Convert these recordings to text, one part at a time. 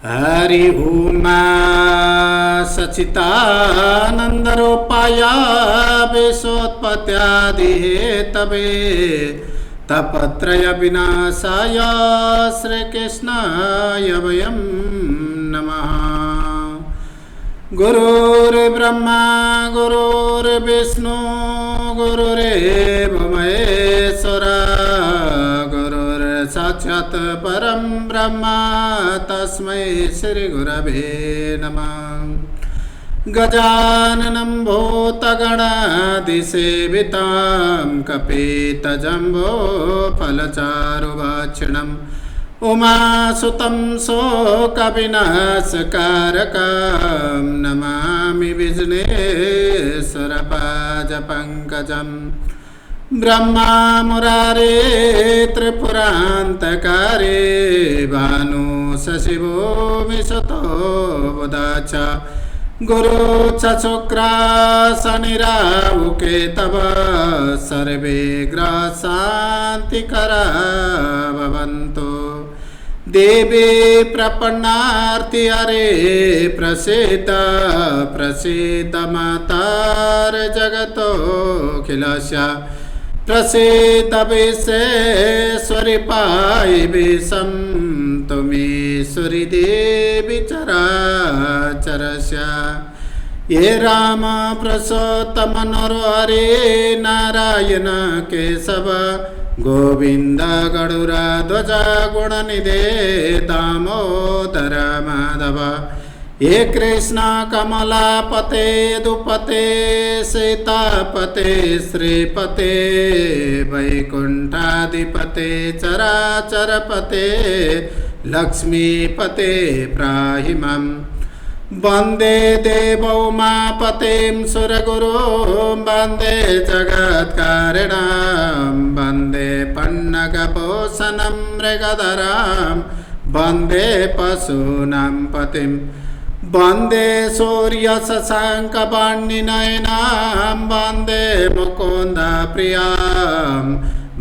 Hari Uma सचितानन्दरूपाय विश्वोत्पत्त्यादि Hathaway तापत्रय विनाशाय श्रीकृष्णाय वयं नमः। गुरुर्ब्रह्मा गुरुर्विष्णु गुरुरेव महेश्वरा साक्षात् परं ब्रह्म तस्मै श्री गुरवे नमः। गजाननं भूतगणाधिसेवितं कपितजम्बो फलचारुभक्षणम् उमासुतं शोकविनाशकारकं नमामि विघ्नेश्वरपादपङ्कजम्। ब्रह्मा मुरारे त्रिपुरान्तकारे भानु शशिवो विशतो बुधाच गुरु च शुक्र शनिराहुके तव सर्वे ग्रह शान्तिकरा भवन्तु। देवी प्रपन्नार्ति हरे प्रसीद प्रसीद मातार जगतोऽखिलस्य प्रसीद विश्वेश्वरि पाहि विषं त्वमीश्वरि देवी चराचरस्य। ये राम पुरुषोत्तम नरहरि नारायण केशव गोविंद गरुड़ध्वज गुणनिधे दामोदर माधव। ये कृष्ण कमलापते दुपते सीतापते श्रीपते वैकुंठाधिपते चराचरपते लक्ष्मीपते पाहि माम्। वंदे देवो उमापतिं सुरगुरुं वंदे जगत्कारिणां वंदे पन्नगभूषणं मृगधरां वंदे पशूनां पतिं। वंदे सूर्यशशाङ्कवर्णिनयनां वंदे मुकुन्दप्रियां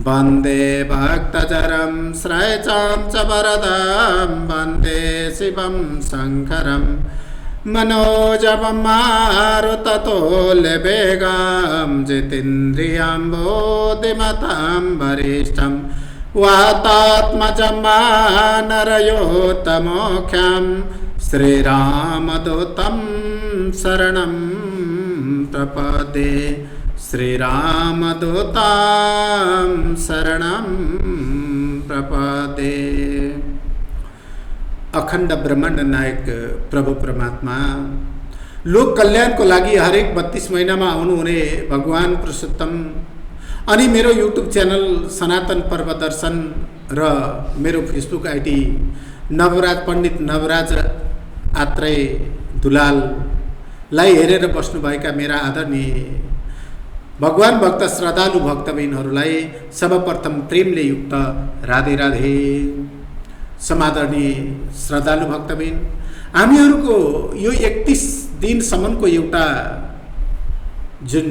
वंदे भक्तजरं श्रयचां च वरदां वंदे शिवं शङ्करम्। मनोजवं मारुततुल्यवेगं जितेन्द्रियं बुद्धिमतां वरिष्ठं वातात्मजं वानरयोत्तमोख्यं श्रीरामदूतं शरणं प्रपद्ये। श्रीरामदूतं शरणं प्रपद्ये। अखण्ड ब्रह्मांड नायक प्रभु परमात्मा लोक कल्याण को लागि हरेक 32 महीना में आउनुहुने भगवान पुरुषोत्तम अनि मेरो युट्युब च्यानल सनातन पर्व दर्शन र मेरो फेसबुक आईडी नवराज पंडित नवराज आत्रेय दुलाल लाई हेरेर बस्नुभएका मेरा आदरणीय भगवान भक्त श्रद्धालु भक्तबिनहरूलाई सर्वप्रथम प्रेमले युक्त राधे राधे। समादरणीय श्रद्धालु भक्तबिन, हामीहरूको यो 31 दिनसम्मको एउटा जुन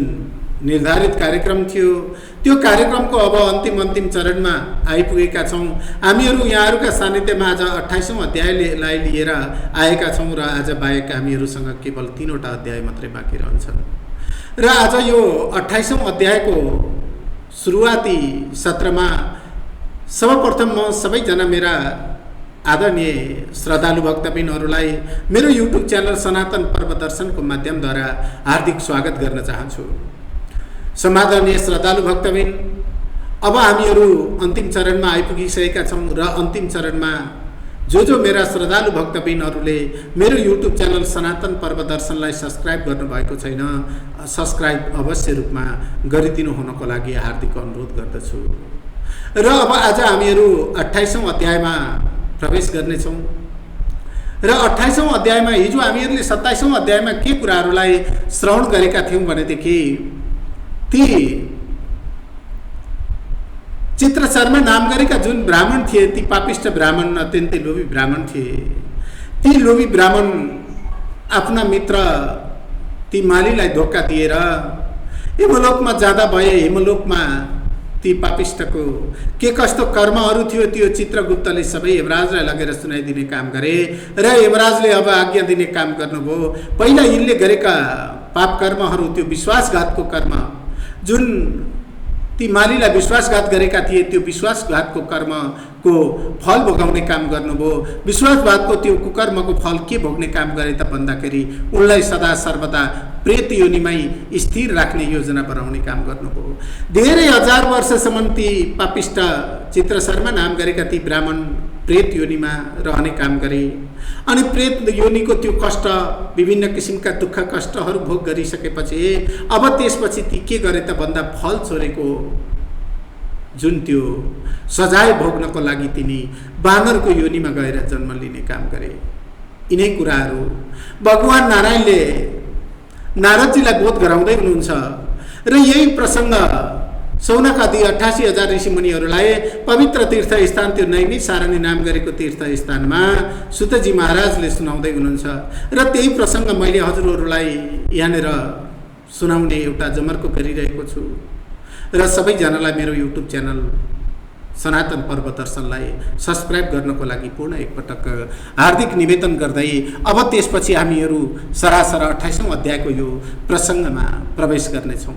निर्धारित कार्यक्रम थियो त्यो कार्यक्रमको अब अन्तिम चरणमा आइपुगेका छौँ। हामीहरू यहाँहरूका सानिध्यमा आज 28औं अध्यायलाई लिएर आएका छौँ र आज बाहेक हामीहरूसँग केवल 3वटा अध्याय मात्रै बाँकी रहन्छन् र आज यो 28औं अध्यायको सुरुवाती सत्रमा सर्वप्रथम म सबैजना मेरा आदरणीय श्रद्धालु भक्तबिनहरूलाई मेरो युट्युब च्यानल सनातन पर्व दर्शनको माध्यमद्वारा हार्दिक स्वागत गर्न चाहन्छु। समादरणीय श्रद्धालु भक्तबिन, अब हामीहरू अन्तिम चरणमा आइपुगिसकेका छौँ र अन्तिम चरणमा जो मेरा श्रद्धालु भक्तबिनहरूले मेरो युट्युब च्यानल सनातन पर्व दर्शनलाई सब्सक्राइब गर्नुभएको छैन, सब्सक्राइब अवश्य रूपमा गरिदिनु हुनको लागि हार्दिक अनुरोध गर्दछु। र अब आज हामीहरू 28औं अध्यायमा प्रवेश गर्नेछौँ र 28औं अध्यायमा हिजो हामीहरूले 27औं अध्यायमा के कुराहरूलाई श्रवण गरेका थियौँ भनेदेखि ती चित्रशर्मा नाम गरेका जुन ब्राह्मण थिए, ती पापिष्ट ब्राह्मण, अत्यन्तै लोभी ब्राह्मण थिए। ती लोभी ब्राह्मण आफ्ना मित्र ती मालीलाई धोका दिएर यमलोकमा जाँदा भए यमलोकमा ती पापिष्टको के कस्तो कर्महरू थियो त्यो चित्रगुप्तले सबै यमराजलाई लगेर सुनाइदिने काम गरे र यमराजले अब आज्ञा दिने काम गर्नुभयो। पहिला यिनले गरेका पाप कर्महरू, त्यो विश्वासघातको कर्म, जुन ती मालीलाई विश्वासघात गरेका थिए, त्यो विश्वासघातको कर्मको फल भोगाउने काम गर्नुभयो। विश्वासघातको त्यो कुकर्मको फल के भोग्ने काम गरे त भन्दाखेरि उनलाई सदा सर्वदा प्रेत योनिमै स्थिर राख्ने योजना बनाउने काम गर्नुभयो। धेरै हजार वर्षसम्म ती पापिष्ट चित्र शर्मा नाम गरेका ती ब्राह्मण प्रेत योनिमा रहने काम गरे। अनि प्रेत योनिको त्यो कष्ट, विभिन्न किसिमका दुःख कष्टहरू भोग गरिसकेपछि अब त्यसपछि ती के गरे त भन्दा फल छोरेको जुन त्यो सजाय भोग्नको लागि तिनी बानरको योनिमा गएर जन्म लिने काम गरे। यिनै कुराहरू भगवान नारायणले नारदजीलाई बोध गराउँदै हुनुहुन्छ र यही प्रसङ्ग सौनकादि 88,000 ऋषिमुनिहरूलाई पवित्र तीर्थ स्थान त्यो नैमिषारण्य नाम गरेको तीर्थ स्थानमा सुतजी महाराजले सुनाउँदै हुनुहुन्छ र त्यही प्रसङ्ग मैले हजुरहरूलाई यहाँनिर सुनाउने एउटा जमर्को गरिरहेको छु र सबैजनालाई मेरो युट्युब च्यानल सनातन पर्व दर्शनलाई सब्सक्राइब गर्नको लागि पुनः एकपटक हार्दिक निवेदन गर्दै अब त्यसपछि हामीहरू सरासर 28औं अध्यायको यो प्रसङ्गमा प्रवेश गर्नेछौँ।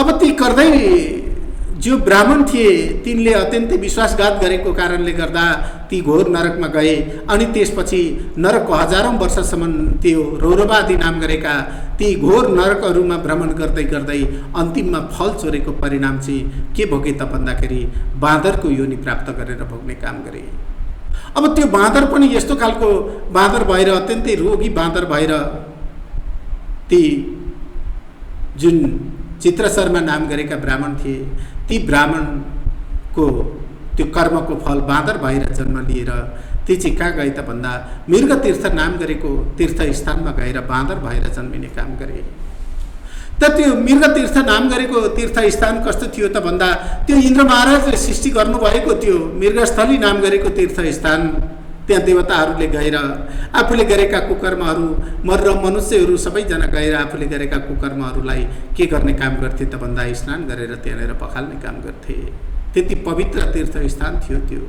अब ती गर्दै जो ब्राह्मण थिए तिनले अत्यन्तै विश्वासघात गरेको कारणले गर्दा ती घोर नरकमा गए अनि त्यसपछि नरकको हजारौं वर्षसम्म त्यो रौरवादी नाम गरेका ती घोर नरकहरूमा भ्रमण गर्दै गर्दै अन्तिममा फल चोरेको परिणाम चाहिँ के भोगे त भन्दाखेरि बाँदरको योनि प्राप्त गरेर भोग्ने काम गरे। अब त्यो बाँदर पनि यस्तो खालको बाँदर भएर, अत्यन्तै रोगी बाँदर भएर ती जुन चित्र शर्मा नाम गरेका ब्राह्मण थिए, ती ब्राह्मणको त्यो कर्मको फल बाँदर भएर जन्म लिएर ती चाहिँ कहाँ गए त भन्दा मृग तीर्थ नाम गरेको तीर्थ स्थानमा गएर बाँदर भएर जन्मिने काम गरे। त त्यो मृग तीर्थ नाम गरेको तीर्थ स्थान कस्तो थियो त भन्दा त्यो इन्द्र महाराजले सृष्टि गर्नुभएको त्यो मृगस्थली नाम गरेको तीर्थ स्थान, त्यहाँ देवताहरूले गएर आफूले गरेका कुकर्महरू, मरेर मनुष्यहरू सबैजना गएर आफूले गरेका कुकर्महरूलाई के गर्ने काम गर्थे त भन्दा स्नान गरेर त्यहाँनिर पखाल्ने काम गर्थे। त्यति पवित्र तीर्थ स्थान थियो त्यो।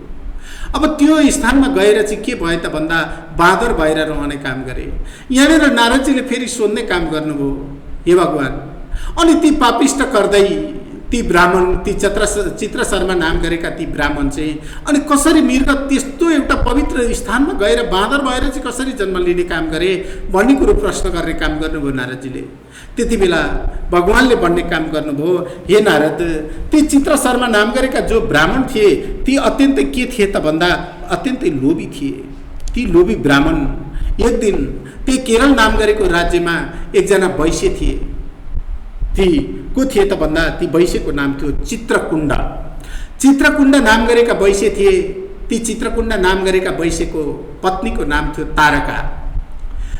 अब त्यो स्थानमा गएर चाहिँ के भयो त भन्दा बाँदर भएर रहने काम गरे। यहाँनिर नारदजीले फेरि सोध्ने काम गर्नुभयो, हे भगवान, अनि ती पापिष्ट गर्दै ती ब्राह्मण, ती चित्र शर्मा नाम गरेका ती ब्राह्मण चाहिँ अनि कसरी मृग त्यस्तो एउटा पवित्र स्थानमा गएर बाँदर भएर चाहिँ कसरी जन्म लिने काम गरे भन्ने कुरो प्रश्न गर्ने काम गर्नुभयो नारदजीले। त्यति बेला भगवानले भन्ने काम गर्नुभयो, हे नारद, ती चित्र शर्मा नाम गरेका जो ब्राह्मण थिए ती अत्यन्तै के थिए त भन्दा अत्यन्तै लोभी थिए। ती लोभी ब्राह्मण एक दिन ती केरल नाम गरेको राज्यमा एकजना वैश्य थिए। ती को थिए त भन्दा ती वैश्यको नाम थियो चित्रकुण्ड। चित्रकुण्ड नाम गरेका वैश्य थिए। ती चित्रकुण्ड नाम गरेका वैश्यको पत्नीको नाम थियो तारका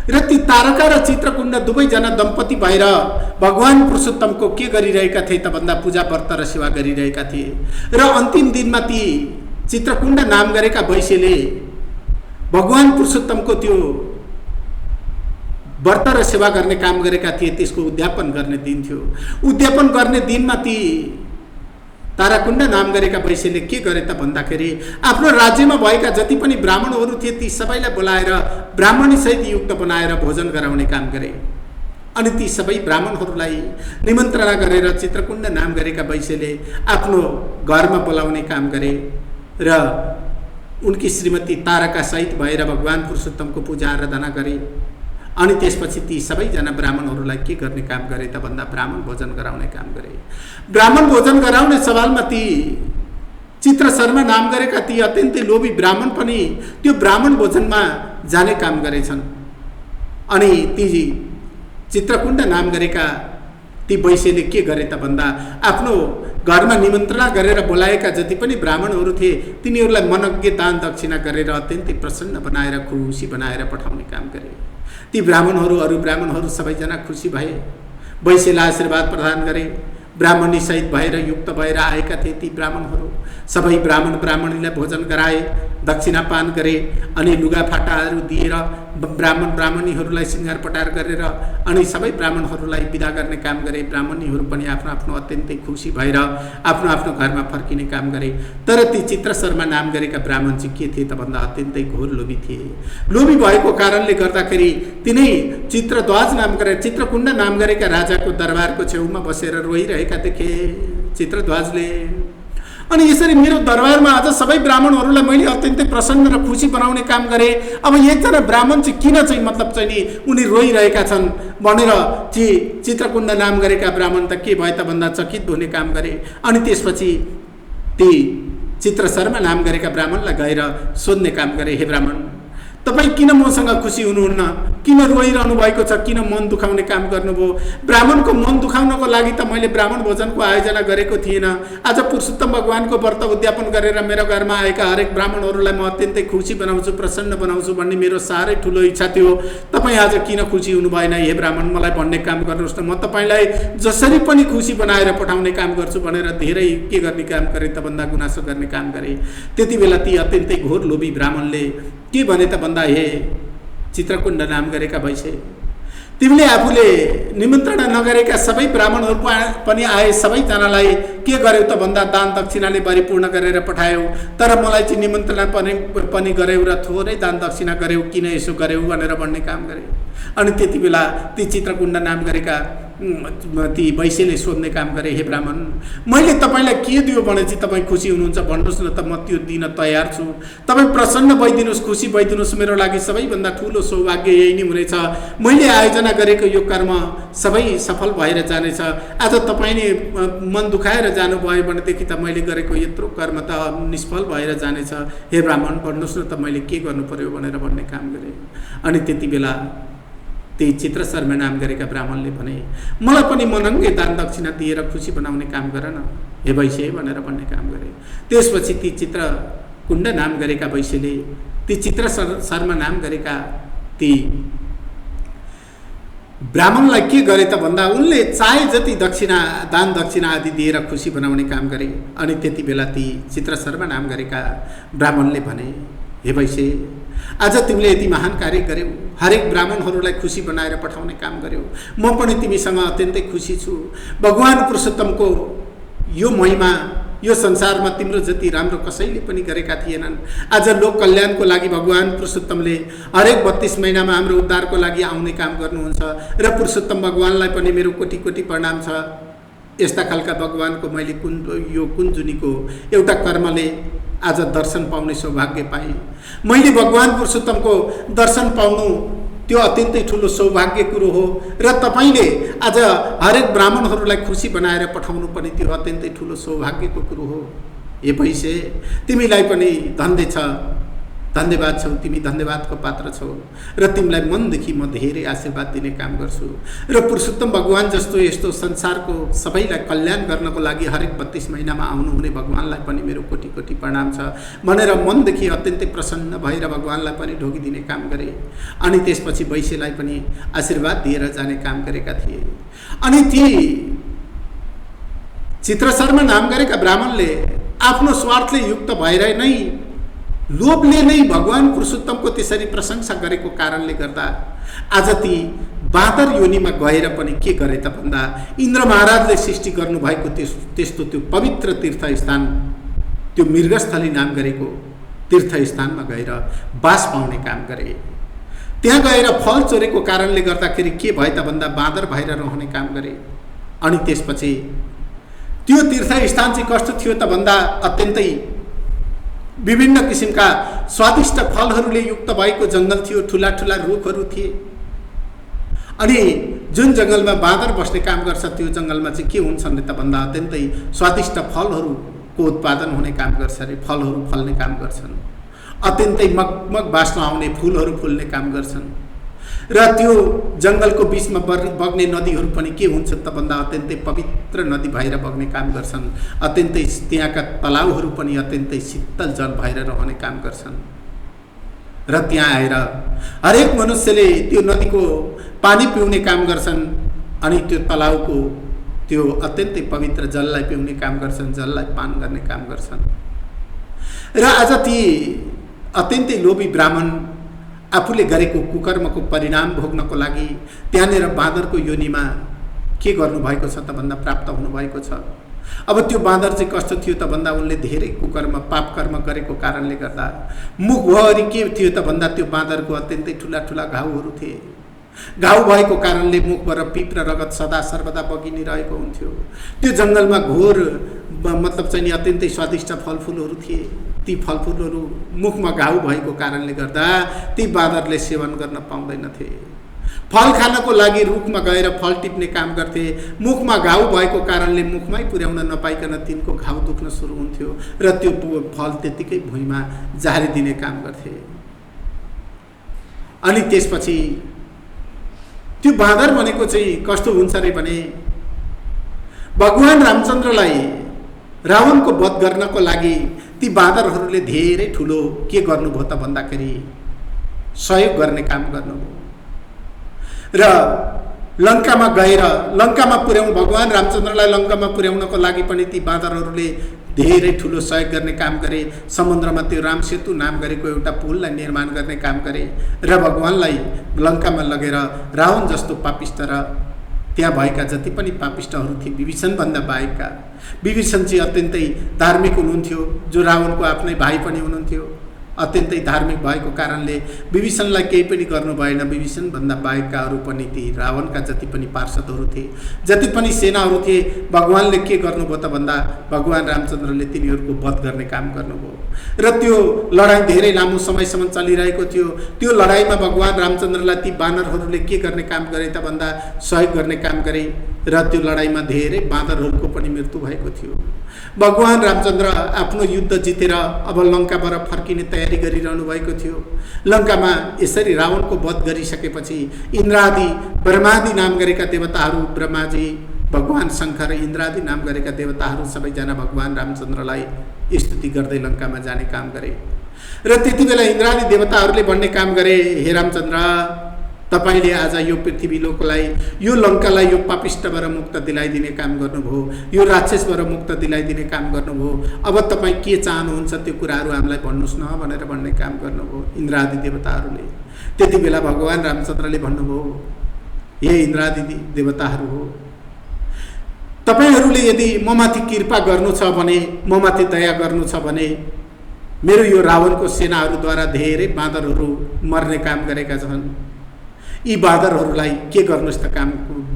र ती तारका र चित्रकुण्ड दुवैजना दम्पति भएर भगवान पुरुषोत्तमको के गरिरहेका थिए त भन्दा पूजा व्रत र सेवा गरिरहेका थिए र अन्तिम दिनमा ती चित्रकुण्ड नाम गरेका वैश्यले भगवान पुरुषोत्तमको त्यो व्रत र सेवा गर्ने काम गरेका थिए, त्यसको उद्यापन गर्ने दिन थियो। उद्यापन गर्ने दिनमा ती ताराकुण्ड नाम गरेका वैश्यले के गरे त भन्दाखेरि आफ्नो राज्यमा भएका जति पनि ब्राह्मणहरू थिए ती सबैलाई बोलाएर ब्राह्मणी सहित युक्त बनाएर भोजन गराउने काम गरे। अनि ती सबै ब्राह्मणहरूलाई निमन्त्रणा गरेर चित्रकुण्ड नाम गरेका वैश्यले आफ्नो घरमा बोलाउने काम गरे र उनकी श्रीमती तारका सहित भएर भगवान पुरुषोत्तमको पूजा आराधना गरे। अनि त्यसपछि ती सबैजना ब्राह्मणहरूलाई के गर्ने काम गरे त भन्दा ब्राह्मण भोजन गराउने काम गरे। ब्राह्मण भोजन गराउने सवालमा ती चित्र शर्मा नाम गरेका ती अत्यन्तै लोभी ब्राह्मण पनि त्यो ब्राह्मण भोजनमा जाने काम गरेछन्। अनि ती चित्रकुण्ड नाम गरेका ती वैश्यले के गरे त भन्दा आफ्नो घरमा निमन्त्रणा गरेर बोलाएका जति पनि ब्राह्मणहरू थिए तिनीहरूलाई मनज्ञ दान दक्षिणा गरेर अत्यन्तै प्रसन्न बनाएर खुसी बनाएर पठाउने काम गरे। ती ब्राह्मणहरू, अरू ब्राह्मणहरू सबैजना खुसी भए, वैश्यलाई आशीर्वाद प्रदान गरे। ब्राह्मणी सहित भएर युक्त भएर आएका थिए ती ब्राह्मणहरू सबै ब्राह्मण ब्राह्मणीलाई भोजन गराए, दक्षिणापान गरे अनि लुगाफाटाहरू दिएर ब्राह्मण ब्राह्मणीहरूलाई सिँगार पटार गरेर अनि सबै ब्राह्मणहरूलाई बिदा गर्ने काम गरे। ब्राह्मणीहरू पनि आफ्नो आफ्नो अत्यन्तै खुसी भएर आफ्नो आफ्नो घरमा फर्किने काम गरे। तर ती चित्र शर्मा नाम गरेका ब्राह्मण चाहिँ के थिए त भन्दा अत्यन्तै घोर लोभी थिए। लोभी भएको कारणले गर्दाखेरि तिनै चित्रध्वज नाम गरेर चित्रकुण्ड नाम गरेका राजाको दरबारको छेउमा बसेर रोइरहेका देखे चित्रध्वजले। अनि यसरी मेरो दरबारमा आज सबै ब्राह्मणहरूलाई मैले अत्यन्तै प्रसन्न र खुसी बनाउने काम गरेँ। अब एकजना ब्राह्मण चाहिँ किन चाहिँ मतलब चाहिँ नि उनी रोइरहेका छन् भनेर चित्रकुण्ड नाम गरेका ब्राह्मण त के भए त भन्दा चकित हुने काम गरे। अनि त्यसपछि ती चित्र शर्मा नाम गरेका ब्राह्मणलाई गएर सोध्ने काम गरे, हे ब्राह्मण, तपाईँ किन मसँग खुसी हुनुहुन्न? किन रोइरहनु भएको छ? किन मन दुखाउने काम गर्नुभयो? ब्राह्मणको मन दुखाउनको लागि त मैले ब्राह्मण भोजनको आयोजना गरेको थिएन। आज पुरुषोत्तम भगवानको व्रत उद्यापन गरेर मेरो घरमा आएका हरेक ब्राह्मणहरूलाई म अत्यन्तै खुसी बनाउँछु, प्रसन्न बनाउँछु भन्ने मेरो साह्रै ठुलो इच्छा थियो। तपाईँ आज किन खुसी हुनु भएन? हे ब्राह्मण, मलाई भन्ने काम गर्नुहोस् न, म तपाईँलाई जसरी पनि खुसी बनाएर पठाउने काम गर्छु भनेर धेरै के गर्ने काम गरेँ त भन्दा गुनासो गर्ने काम गरेँ। त्यति बेला ती अत्यन्तै घोर लोभी ब्राह्मणले के भने त भन्दा, हे चित्रकुण्ड नाम गरेका वैश्य, तिमीले आफूले निमन्त्रणा नगरेका सबै ब्राह्मणहरू पनि आए, सबैजनालाई के गर्यौ त भन्दा दान दक्षिणाले परिपूर्ण गरेर पठायौ। तर मलाई चाहिँ निमन्त्रणा पनि गर्यौ र थोरै दान दक्षिणा गर्यौ, किन यसो गर्यौ भनेर भन्ने काम गरे। अनि त्यति बेला ती चित्रकुण्ड नाम गरेका ती वैश्यले सोध्ने काम गरे, हे ब्राह्मण, मैले तपाईँलाई के दियो भने चाहिँ तपाईँ खुसी हुनुहुन्छ भन्नुहोस् न त, म त्यो दिन तयार छु। तपाईँ प्रसन्न भइदिनुहोस्, खुसी भइदिनुहोस्, मेरो लागि सबैभन्दा ठुलो सौभाग्य यही नै हुनेछ। मैले आयोजना गरेको यो कर्म सबै सफल भएर जानेछ। आज तपाईँले मन दुखाएर जानुभयो भनेदेखि त मैले गरेको यत्रो कर्म त निष्फल भएर जानेछ। हे ब्राह्मण, भन्नुहोस् न त मैले के गर्नु पर्यो भनेर भन्ने काम गरे। अनि त्यति बेला त्यही चित्र शर्मा नाम गरेका ब्राह्मणले भने, मलाई पनि मनङ्गे दान दक्षिणा दिएर खुसी बनाउने काम गर न हे वैश्य भनेर भन्ने काम गरे। त्यसपछि ती चित्रकुण्ड नाम गरेका वैश्यले ती चित्र शर्मा नाम गरेका ती ब्राह्मणलाई के गरे त भन्दा उनले चाहे जति दक्षिणा दान दक्षिणा आदि दिएर खुसी बनाउने काम गरे। अनि त्यति बेला ती चित्र शर्मा नाम गरेका ब्राह्मणले भने, हे वैश्य, आज तिमीले यति महान कार्य गर्यौ, हरेक ब्राह्मणहरूलाई खुसी बनाएर पठाउने काम गर्यौ, म पनि तिमीसँग अत्यन्तै खुसी छु। भगवान पुरुषोत्तमको यो महिमा यो संसारमा तिम्रो जति राम्रो कसैले पनि गरेका थिएनन्। आज लोक कल्याणको लागि भगवान पुरुषोत्तमले हरेक 32 महिनामा हाम्रो उद्धारको लागि आउने काम गर्नुहुन्छ र पुरुषोत्तम भगवानलाई पनि मेरो कोटि कोटि प्रणाम छ। यस्ता खालका भगवानको मैले कुन जुनीको एउटा कर्मले आज दर्शन पाउने सौभाग्य पाएँ। मैले भगवान पुरुषोत्तमको दर्शन पाउनु त्यो अत्यन्तै ठुलो सौभाग्य कुरो हो र तपाईँले आज हरेक ब्राह्मणहरूलाई खुसी बनाएर पठाउनु पनि त्यो अत्यन्तै ठुलो सौभाग्यको कुरो हो। ए वैश्य, तिमीलाई पनि धन्यवाद छौ, तिमी धन्यवादको पात्र छौ र तिमीलाई मनदेखि म धेरै आशीर्वाद दिने काम गर्छु र पुरुषोत्तम भगवान जस्तो यस्तो संसारको सबैलाई कल्याण गर्नको लागि हरेक 32 महिनामा आउनुहुने भगवानलाई पनि मेरो कोटि कोटि प्रणाम छ भनेर मनदेखि अत्यन्तै प्रसन्न भएर भगवानलाई पनि ढोगिदिने काम गरे। अनि त्यसपछि वैश्यलाई पनि आशीर्वाद दिएर जाने काम गरेका थिए। अनि ती चित्र शर्मा नाम गरेका ब्राह्मणले आफ्नो स्वार्थले युक्त भएर नै लोभले नै भगवान पुरुषोत्तमको त्यसरी प्रशंसा गरेको कारणले गर्दा आज ती बाँदर योनिमा गएर पनि के गरे त भन्दा इन्द्र महाराजले सृष्टि गर्नुभएको त्यस्तो त्यो पवित्र तीर्थस्थान त्यो मृगस्थली नाम गरेको तीर्थस्थानमा गएर बास पाउने काम गरे। त्यहाँ गएर फल चोरेको कारणले गर्दाखेरि के भयो त भन्दा बाँदर भएर रहने काम गरे। अनि त्यसपछि त्यो तीर्थस्थान चाहिँ कस्तो थियो त भन्दा अत्यन्तै विभिन्न किसिमका स्वादिष्ट फलहरूले युक्त भएको जङ्गल थियो, ठुला ठुला रुखहरू थिए। अनि जुन जङ्गलमा बाँदर बस्ने काम गर्छ त्यो जङ्गलमा चाहिँ के हुन्छ त भन्दा अत्यन्तै स्वादिष्ट फलहरूको उत्पादन हुने काम गर्छ अरे, फलहरू फल्ने काम गर्छन्, अत्यन्तै मगमग बास्ना आउने फुलहरू फुल्ने काम गर्छन् र त्यो जङ्गलको बिचमा बग्ने नदीहरू पनि के हुन्छ त भन्दा अत्यन्तै पवित्र नदी भएर बग्ने काम गर्छन्। अत्यन्तै त्यहाँका तलाउहरू पनि अत्यन्तै शीतल जल भएर रहने काम गर्छन् र त्यहाँ आएर हरेक मनुष्यले त्यो नदीको पानी पिउने काम गर्छन्। अनि त्यो तलाउको त्यो अत्यन्तै पवित्र जललाई पिउने काम गर्छन्, जललाई पान गर्ने काम गर्छन्। र आज ती अत्यन्तै लोभी ब्राह्मण आफूले गरेको कुकर्मको परिणाम भोग्नको लागि त्यहाँनिर बाँदरको योनिमा के गर्नुभएको छ त भन्दा प्राप्त हुनुभएको छ। अब त्यो बाँदर चाहिँ कस्तो थियो त भन्दा उनले धेरै कुकर्म पाप कर्म गरेको कारणले गर्दा मुखभरि के थियो त भन्दा त्यो बाँदरको अत्यन्तै ठुला ठुला घाउहरू थिए। घाउ भएको कारणले मुखबाट पिप र रगत सदा सर्वदा बगिनी रहेको हुन्थ्यो। त्यो जङ्गलमा घोर मतलब चाहिँ नि अत्यन्तै स्वादिष्ट फलफुलहरू थिए। ती फलफुलहरू मुखमा घाउ भएको कारणले गर्दा ती बाँदरले सेवन गर्न पाउँदैनथे। फल खानको लागि रुखमा गएर फल टिप्ने काम गर्थे। मुखमा घाउ भएको कारणले मुखमै पुर्याउन नपाइकन तिनको घाउ दुख्न सुरु हुन्थ्यो र त्यो फल त्यतिकै भुइँमा झारिदिने काम गर्थे। अनि त्यसपछि त्यो बाँदर भनेको चाहिँ कस्तो हुन्छ रे भने भगवान रामचन्द्रलाई रावणको वध गर्नको लागि ती बाँदरहरूले धेरै ठुलो के गर्नुभयो त भन्दाखेरि सहयोग गर्ने काम गर्नुभयो र लङ्कामा गएर लङ्कामा पुर्याउनु भगवान रामचन्द्रलाई लङ्कामा पुर्याउनको लागि पनि ती बाँदरहरूले धेरै ठुलो सहयोग गर्ने काम गरे। समुद्रमा त्यो राम सेतु नाम गरेको एउटा पुललाई निर्माण गर्ने काम गरे र भगवानलाई लङ्कामा लगेर रावण जस्तो पापिष्ट र त्यहाँ भएका जति पनि पापिष्टहरू थिए विभीषणभन्दा बाहेकका, विभीषण चाहिँ अत्यन्तै धार्मिक हुनुहुन्थ्यो, जो रावणको आफ्नै भाइ पनि हुनुहुन्थ्यो। अत्यन्तै धार्मिक भएको कारणले विभीषणलाई केही पनि गर्नु भएन। विभीषणभन्दा बाहेककाहरू पनि ती रावणका जति पनि पार्षदहरू थिए, जति पनि सेनाहरू थिए, भगवानले के गर्नुभयो त भन्दा भगवान रामचन्द्रले तिनीहरूको वध गर्ने काम गर्नुभयो र त्यो लडाइँ धेरै लामो समयसम्म चलिरहेको थियो। त्यो लडाइँमा भगवान रामचन्द्रलाई ती बानरहरूले के गर्ने काम गरे त भन्दा सहयोग गर्ने काम गरे र त्यो लडाइँमा धेरै बाँदरहरूको पनि मृत्यु भएको थियो। भगवान रामचन्द्र आफ्नो युद्ध जितेर अब लङ्काबाट फर्किने तयारी गरिरहनु भएको थियो। लङ्कामा यसरी रावणको वध गरिसकेपछि इन्द्रादि ब्रह्मादि नाम गरेका देवताहरू, ब्रह्माजी, भगवान शङ्कर, इन्द्रादि नाम गरेका देवताहरू सबैजना भगवान रामचन्द्रलाई स्तुति गर्दै लङ्कामा जाने काम गरे र त्यति बेला इन्द्रादि देवताहरूले भन्ने काम गरे, हे रामचन्द्र, तपाईले आज यो पृथ्वी लोकलाई, यो लङ्कालाई यो पापिष्टबाट मुक्त दिलाइदिने काम गर्नुभयो, यो राक्षसबाट मुक्त दिलाइदिने काम गर्नुभयो। अब तपाईँ के चाहनुहुन्छ त्यो कुराहरू हामीलाई भन्नुहोस् न भनेर भन्ने काम गर्नुभयो इन्द्रादि देवताहरूले। त्यति बेला भगवान रामचन्द्रले भन्नुभयो, हे इन्द्रादि देवताहरू हो, तपाईहरूले यदि ममाथि कृपा गर्नु छ भने, ममाथि दया गर्नु छ भने, मेरो यो रावणको सेनाहरूद्वारा धेरै बाँदरहरू मर्ने काम गरेका छन्, यी बाँदरहरूलाई के गर्नुहोस् त काम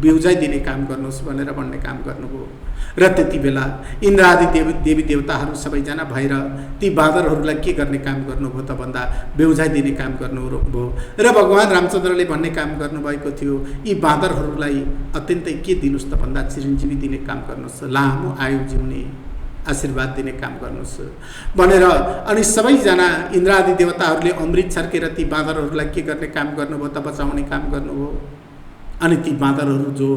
बेउजाइदिने काम गर्नुहोस् भनेर भन्ने काम गर्नुभयो र त्यति बेला इन्द्रादि देवी देवताहरू सबैजना भएर ती बाँदरहरूलाई के गर्ने काम गर्नुभयो त भन्दा बेउजाइदिने काम गर्नुभयो र भगवान रामचन्द्रले भन्ने काम गर्नुभएको थियो, यी बाँदरहरूलाई अत्यन्तै के दिनुहोस् त भन्दा चिरञ्जीवी दिने काम गर्नुहोस्, लामो आयु जिउने आशीर्वाद दिने काम गर्नुहोस् भनेर। अनि सबैजना इन्द्रादि देवताहरूले अमृत छर्केर ती बाँदरहरूलाई के गर्ने काम गर्नुभयो त बचाउने काम गर्नुभयो। अनि ती बाँदरहरू जो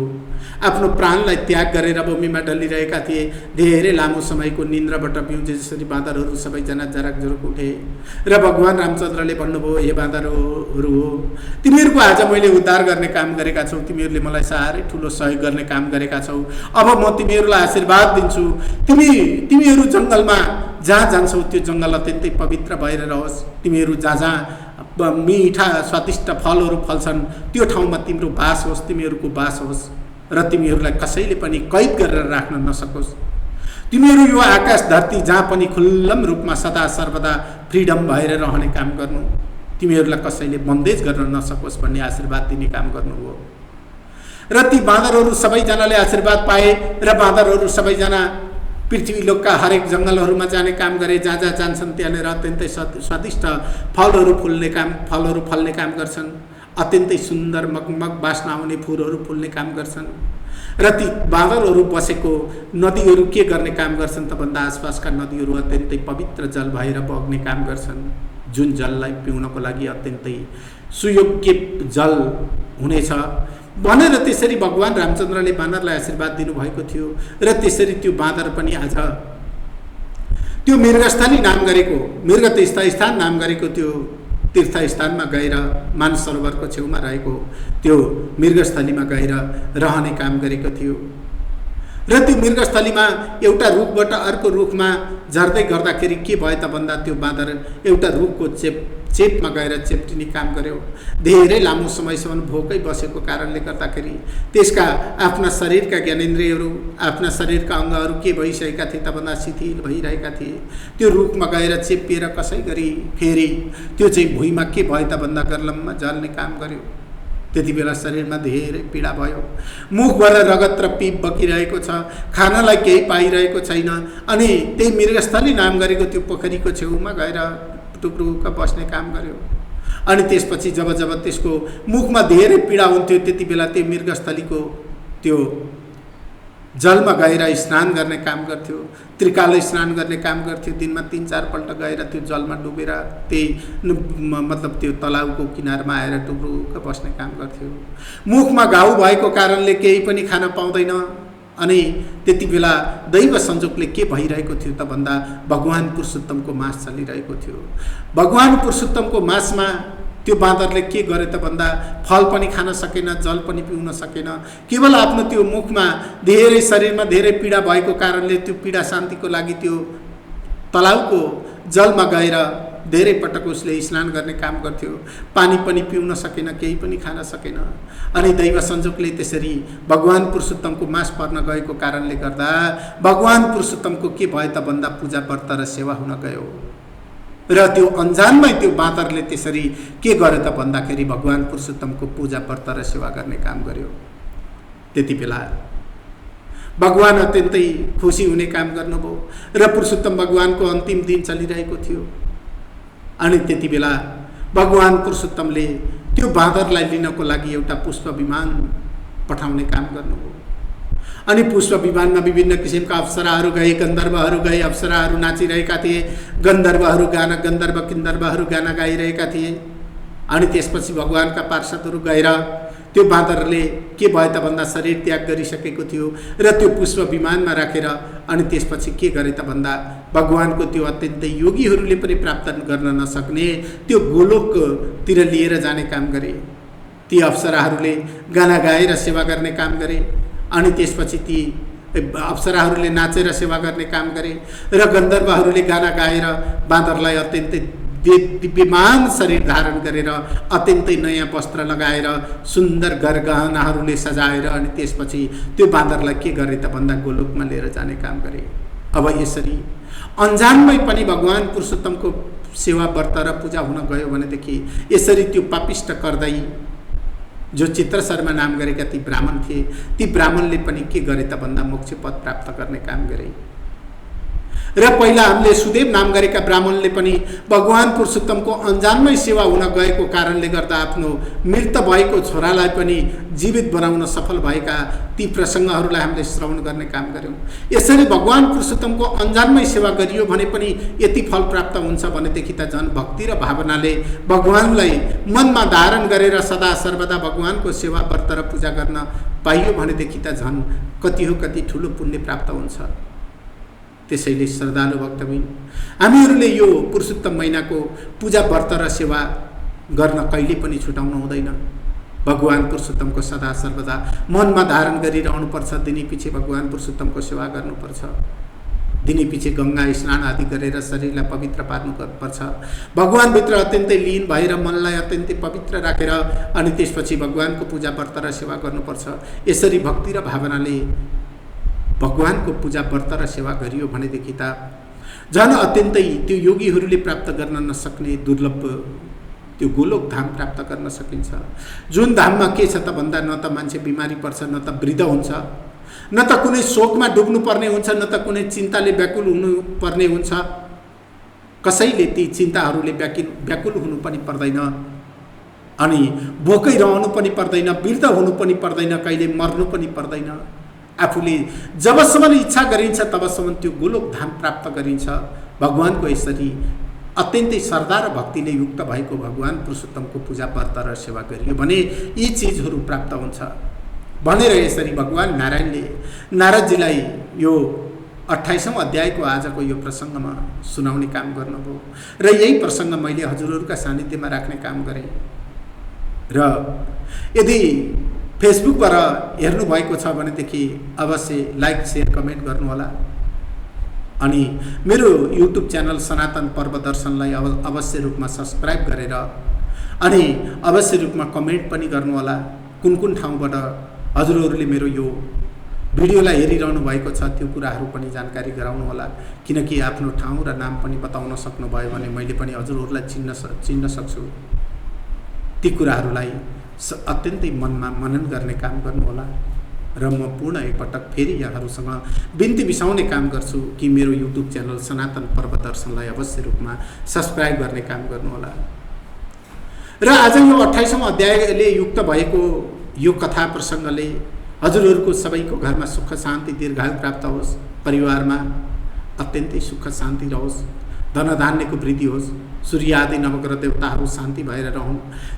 आफ्नो प्राणलाई त्याग गरेर भूमिमा डलिरहेका थिए, धेरै लामो समयको निन्द्राबाट बिउजे जसरी बाँदरहरू सबैजना जराकजुरुक उठे र भगवान रामचन्द्रले भन्नुभयो, हे बाँदरहरू हो, तिमीहरूको आज मैले उद्धार गर्ने काम गरेका छौ, तिमीहरूले मलाई साह्रै ठुलो सहयोग गर्ने काम गरेका छौ। अब म तिमीहरूलाई आशीर्वाद दिन्छु, तिमीहरू जङ्गलमा जहाँ जान्छौ त्यो जङ्गल अत्यन्तै पवित्र भएर रहोस्, तिमीहरू जहाँ जहाँ मीठा स्वादिष्ट फलहरू फल्छन् त्यो ठाउँमा तिम्रो बास होस्, तिमीहरूको बास होस् र तिमीहरूलाई कसैले पनि कैद गरेर राख्न नसकोस्। तिमीहरू यो आकाश धरती जहाँ पनि खुल्लम रूपमा सदा सर्वदा फ्रिडम भएर रहने काम गर्नु, तिमीहरूलाई कसैले बन्देज गर्न नसकोस् भन्ने आशीर्वाद दिने काम गर्नुभयो र ती बाँदरहरू सबैजनाले आशीर्वाद पाए र बाँदरहरू सबैजना पृथ्वी लोकका हरेक जङ्गलहरूमा जाने काम गरे। जहाँ जहाँ जान्छन् त्यहाँनिर अत्यन्तै स्वादिष्ट फलहरू फल्ने काम गर्छन्, अत्यन्तै सुन्दर मगमग बास्ना आउने फुलहरू फुल्ने काम गर्छन् र ती बाँदरहरू बसेको नदीहरू के गर्ने काम गर्छन् त भन्दा आसपासका नदीहरू अत्यन्तै पवित्र जल भएर बग्ने काम गर्छन्, जुन जललाई पिउनको लागि अत्यन्तै सुयोग्य जल हुनेछ भनेर त्यसरी भगवान रामचन्द्रले बाँदरलाई आशीर्वाद दिनुभएको थियो र त्यसरी त्यो बाँदर पनि आज त्यो मृगस्थली नाम गरेको, मृगस्थान नाम गरेको त्यो तीर्थस्थानमा गएर मानसरोवरको छेउमा रहेको त्यो मृगस्थलीमा गएर रहने काम गरेको थियो र त्यो मृगस्थलीमा एउटा रुखबाट अर्को रुखमा झर्दै गर्दाखेरि के भयो त भन्दा त्यो बाँदर एउटा रुखको चेपमा गएर चेप्टिने काम गर्यो। धेरै लामो समयसम्म भोकै बसेको कारणले गर्दाखेरि त्यसका आफ्ना शरीरका ज्ञानेन्द्रियहरू, आफ्ना शरीरका अङ्गहरू के भइसकेका थिए त भन्दा शिथिल भइरहेका थिए। त्यो रुखमा गएर चेपिएर कसै गरी फेरि त्यो चाहिँ भुइँमा के भयो त भन्दा गर्लममा जल्ने काम गर्यो। त्यति बेला शरीरमा धेरै पीडा भयो। मुखबाट रगत र पिप बगिरहेको छ, खानालाई केही पाइरहेको छैन। अनि त्यही मृगस्थली नाम गरेको त्यो पोखरीको छेउमा गएर टुक्रुक्क बस्ने काम गर्यो। अनि त्यसपछि जब जब त्यसको मुखमा धेरै पीडा हुन्थ्यो त्यति बेला त्यो मृगस्थलीको त्यो जलमा गएर स्नान गर्ने काम गर्थ्यो, त्रिकाल स्नान गर्ने काम गर्थ्यो। दिनमा 3-4 पल्ट गएर त्यो जलमा डुबेर त्यही मतलब त्यो तलाउको किनारमा आएर टुक्रुक्क बस्ने काम गर्थ्यो। मुखमा घाउ भएको कारणले केही पनि खान पाउँदैन। अनि त्यति बेला दैव संजोगले के भइरहेको थियो त भन्दा भगवान पुरुषोत्तमको मास चलिरहेको थियो। भगवान पुरुषोत्तमको मासमा त्यो बाँदरले के गरे त भन्दा फल पनि खान सकेन, जल पनि पिउन सकेन। केवल आफ्नो त्यो मुखमा धेरै, शरीरमा धेरै पीडा भएको कारणले त्यो पीडा शान्तिको लागि त्यो तलाउको जलमा गएर धेरै पटक उसले स्नान गर्ने काम गर्थ्यो। पानी पनि पिउन सकेन, केही पनि खान सकेन। अनि दैव संजोगले त्यसरी भगवान पुरुषोत्तमको मास पर्न गएको कारणले गर्दा भगवान पुरुषोत्तमको के भयो त भन्दा पूजा व्रत र सेवा हुन गयो। र त्यो अन्जानमै त्यो बाँदरले त्यसरी के गर्यो त भन्दाखेरि भगवान पुरुषोत्तमको पूजा व्रत र सेवा गर्ने काम गर्यो। त्यति बेला भगवान अत्यन्तै खुसी हुने काम गर्नुभयो र पुरुषोत्तम भगवानको अन्तिम दिन चलिरहेको थियो। अनि त्यति बेला भगवान पुरुषोत्तमले त्यो बाँदरलाई लिनको लागि एउटा पुष्प विमान पठाउने काम गर्नुभयो। अनि पुष्प विमानमा विभिन्न किसिमका अप्सराहरू गए, गन्धर्वहरू गए, अप्सराहरू नाचिरहेका थिए, गन्धर्वहरू किन्धर्वहरू गाना गाइरहेका थिए। अनि त्यसपछि भगवानका पार्षदहरू गएर त्यो बाँदरले के भयो त भन्दा शरीर त्याग गरिसकेको थियो र त्यो पुष्प विमानमा राखेर अनि त्यसपछि के गरे त भन्दा भगवानको त्यो अत्यन्तै योगीहरूले पनि प्राप्त गर्न नसक्ने त्यो गोलोकतिर लिएर जाने काम गरे। ती अप्सराहरूले गाना गाएर सेवा गर्ने काम गरे। अनि त्यसपछि ती अप्सराहरूले नाचेर सेवा गर्ने काम गरे र गन्धर्वहरूले गाना गाएर बाँदरलाई अत्यन्तै दिव्यमान शरीर धारण गरेर अत्यन्तै नयाँ वस्त्र लगाएर सुन्दर गरगहनाहरूले सजाएर अनि त्यसपछि त्यो बाँदरलाई के गरे त भन्दा गोलोकमा लिएर जाने काम गरे। अब यसरी अन्जानमै पनि भगवान पुरुषोत्तमको सेवा व्रत र पूजा हुन गयो भनेदेखि यसरी त्यो पापिष्ट गर्दै जो चित्र शर्मा नाम गरेका ती ब्राह्मण थिए, ती ब्राह्मणले पनि के गरे त भन्दा मोक्ष पद प्राप्त गर्ने काम गरे। र पहिला हामीले सुदेव नाम गरेका ब्राह्मणले पनि भगवान पुरुषोत्तमको अन्जानमै सेवा हुन गएको कारणले गर्दा आफ्नो मृत भएको छोरालाई पनि जीवित बनाउन सफल भएका ती प्रसङ्गहरूलाई हामीले श्रवण गर्ने काम गर्यौँ। यसरी भगवान पुरुषोत्तमको अन्जानमै सेवा गरियो भने पनि यति फल प्राप्त हुन्छ भनेदेखि त झन् भक्ति र भावनाले भगवानलाई मनमा धारण गरेर सदा सर्वदा भगवानको सेवा व्रत र पूजा गर्न पाइयो भनेदेखि त झन् कति हो कति ठुलो पुण्य प्राप्त हुन्छ। त्यसैले श्रद्धालु भक्तबिन हामीहरूले यो पुरुषोत्तम महिनाको पूजा व्रत र सेवा गर्न कहिले पनि छुटाउनु हुँदैन। भगवान पुरुषोत्तमको सदा सर्वदा मनमा धारण गरिरहनुपर्छ। दिनैपिछे भगवान पुरुषोत्तमको सेवा गर्नुपर्छ। दिनैपिछे गङ्गा स्नान आदि गरेर शरीरलाई पवित्र पार्नुपर्छ। भगवानभित्र अत्यन्तै लीन भएर मनलाई अत्यन्तै पवित्र राखेर अनि त्यसपछि भगवानको पूजा व्रत र सेवा गर्नुपर्छ। यसरी भक्ति र भावनाले भगवानको पूजा व्रत र सेवा गरियो भनेदेखि त झन् अत्यन्तै त्यो योगीहरूले प्राप्त गर्न नसक्ने दुर्लभ त्यो गोलोक धाम प्राप्त गर्न सकिन्छ। जुन धाममा के छ त भन्दा न त मान्छे बिमारी पर्छ, न त वृद्ध हुन्छ, न त कुनै शोकमा डुब्नु पर्ने हुन्छ, न त कुनै चिन्ताले व्याकुल हुनु पर्ने हुन्छ। कसैले ती चिन्ताहरूले व्याकुल हुनु पनि पर्दैन अनि भोकै रहनु पनि पर्दैन, वृद्ध हुनु पनि पर्दैन, कहिले मर्नु पनि पर्दैन। आफूले जबसम्म इच्छा गरिन्छ तबसम्म त्यो गोलोक धाम प्राप्त गरिन्छ। भगवानको यसरी अत्यन्तै श्रद्धा र भक्तिले युक्त भएको भगवान पुरुषोत्तमको पूजा व्रत र सेवा गरियो भने यी चिजहरू प्राप्त हुन्छ भनेर यसरी भगवान नारायणले नारदजीलाई यो 28औं अध्यायको आजको यो प्रसङ्गमा सुनाउने काम गर्नुभयो र यही प्रसङ्ग मैले हजुरहरूका सानिध्यमा राख्ने काम गरेँ। र यदि फेसबुकबाट हेर्नुभएको छ भनेदेखि अवश्य लाइक सेयर कमेन्ट गर्नुहोला। अनि मेरो युट्युब च्यानल सनातन पर्व दर्शनलाई अवश्य रूपमा सब्सक्राइब गरेर अनि अवश्य रूपमा कमेन्ट पनि गर्नुहोला। कुन कुन ठाउँबाट हजुरहरूले मेरो यो भिडियोलाई हेरिरहनु भएको छ त्यो कुराहरू पनि जानकारी गराउनुहोला। किनकि आफ्नो ठाउँ र नाम पनि बताउन सक्नुभयो भने मैले पनि हजुरहरूलाई चिन्न सक्छु। ती कुराहरूलाई अत्यन्तै मनमा मनन गर्ने काम गर्नुहोला। र म पुनः एकपटक फेरि यहाँहरूसँग बिन्ती बिसाउने काम गर्छु कि मेरो युट्युब च्यानल सनातन पर्व दर्शनलाई अवश्य रूपमा सब्सक्राइब गर्ने काम गर्नुहोला। र आज यो 28औं अध्यायले युक्त भएको यो कथा प्रसङ्गले हजुरहरूको सबैको घरमा सुख शान्ति दीर्घायु प्राप्त होस्, परिवारमा अत्यन्तै सुख शान्ति रहोस्, धनधान्यको वृद्धि होस्, सूर्य आदि नवग्रह देवताहरू शान्ति भएर रहन्,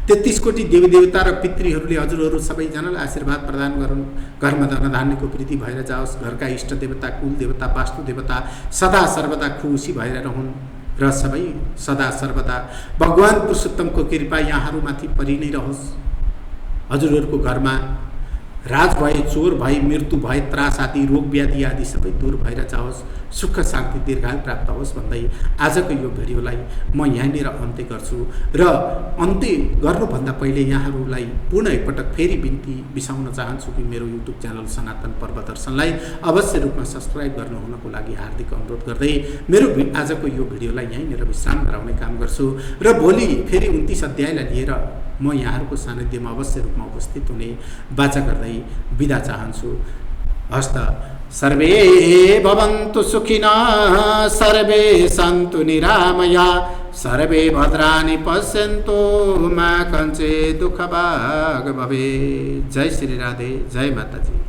33 कोटी देवी देवता र पितृहरूले हजुरहरू सबैजनालाई आशीर्वाद प्रदान गरून्, घरमा धनधान्यको वृद्धि भएर जाओस्, घरका इष्ट देवता कुल देवता वास्तु देवता सदा सर्वदा खुसी भएर रहन् र सबै सदा सर्वदा भगवान पुरुषोत्तमको कृपा यहाँहरूमाथि परि नै रहोस्। हजुरहरूको घरमा राज भए, चोर भए, मृत्यु भए, त्रास आदि रोग व्याधि आदि सबै दूर भएर जाओस्, सुख शान्ति दीर्घायु प्राप्त होस् भन्दै आजको यो भिडियोलाई म यहाँनिर अन्त्य गर्छु। र अन्त्य गर्नुभन्दा पहिले यहाँहरूलाई पुनः एकपटक फेरि बिन्ती बिसाउन चाहन्छु कि मेरो युट्युब च्यानल सनातन पर्व दर्शनलाई अवश्य रूपमा सब्सक्राइब गर्नुहुनको लागि हार्दिक अनुरोध गर्दै मेरो आजको यो भिडियोलाई यहीँनिर विश्राम गराउने काम गर्छु। र भोलि फेरि 29 अध्यायलाई लिएर म यहाँहरूको सानिध्यमा अवश्य रूपमा उपस्थित हुने बाचा गर्दै बिदा चाहन्छु। हस्त सर्वे भवन्तु सुखिनः, सर्वे सन्तु निरामया, सर्वे भद्राणि पश्यन्तु मा कञ्चित् दुःखभाग् भवेत्। जय श्री राधे, जय माताजी।